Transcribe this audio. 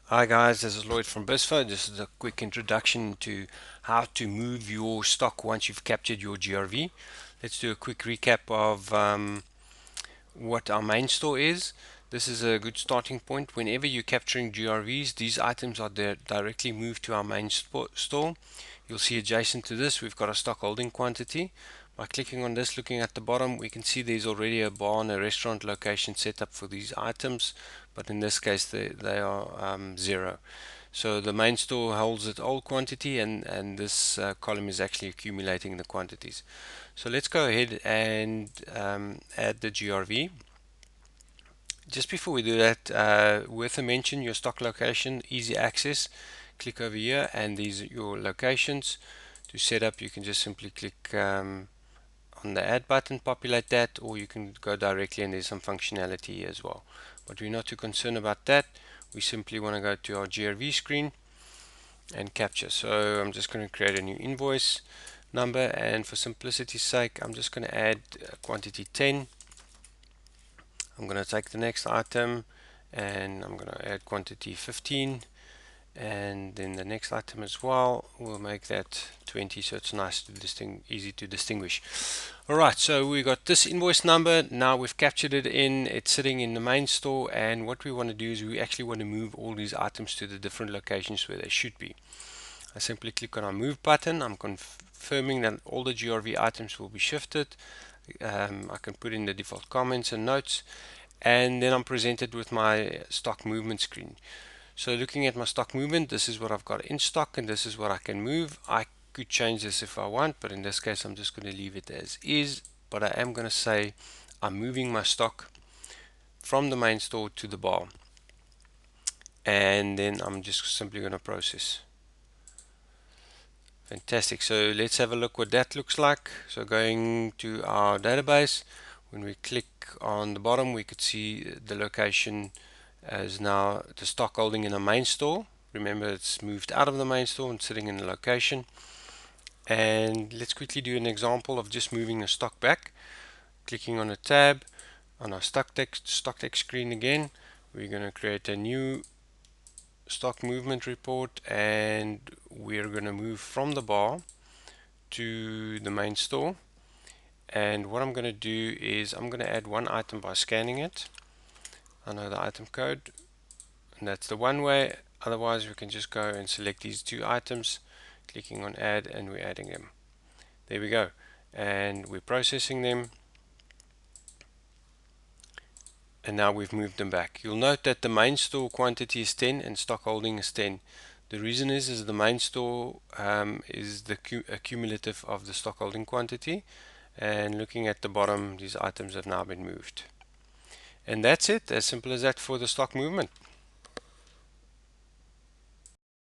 Hi guys, this is Lloyd from Bizzfo. This is a quick introduction to how to move your stock once you've captured your GRV. Let's do a quick recap of what our main store is. This is a good starting point. Whenever you're capturing GRVs, these items are directly moved to our main store. You'll see adjacent to this, we've got a stock holding quantity. By clicking on this, looking at the bottom, we can see there's already a bar and a restaurant location set up for these items, but in this case they are 0. So the main store holds its old quantity, and this column is actually accumulating the quantities. So let's go ahead and add the GRV. Just before we do that, worth a mention, your stock location, easy access. Click over here and these are your locations. To set up, you can just simply click on the add button, populate that, or you can go directly and there's some functionality here as well. But we're not too concerned about that. We simply want to go to our GRV screen and capture. So I'm just going to create a new invoice number, and for simplicity's sake I'm just going to add quantity 10. I'm going to take the next item and I'm going to add quantity 15, and then the next item as well, we'll make that 20, so it's nice to easy to distinguish. Alright, so we got this invoice number. Now we've captured it in, it's sitting in the main store, and what we want to do is we actually want to move all these items to the different locations where they should be. I simply click on our move button. I'm confirming that all the GRV items will be shifted. I can put in the default comments and notes, and then I'm presented with my stock movement screen. So looking at my stock movement, this is what I've got in stock and this is what I can move. I could change this if I want, but in this case I'm just going to leave it as is. But I am going to say I'm moving my stock from the main store to the bar, and then I'm just simply going to process. Fantastic. So let's have a look what that looks like. So going to our database, when we click on the bottom, we could see the location as now the stock holding in the main store. Remember, it's moved out of the main store and sitting in the location. And let's quickly do an example of just moving the stock back. Clicking on a tab on our stock text screen again, we're going to create a new stock movement report, and we're going to move from the bar to the main store. And what I'm going to do is I'm going to add one item by scanning it. I know the item code, and that's the one way. Otherwise we can just go and select these two items, clicking on add, and we're adding them. There we go, and we're processing them, and now we've moved them back. You'll note that the main store quantity is 10 and stock holding is 10. The reason is the main store is the cumulative of the stock holding quantity, and looking at the bottom, these items have now been moved. And that's it, as simple as that for the stock movement.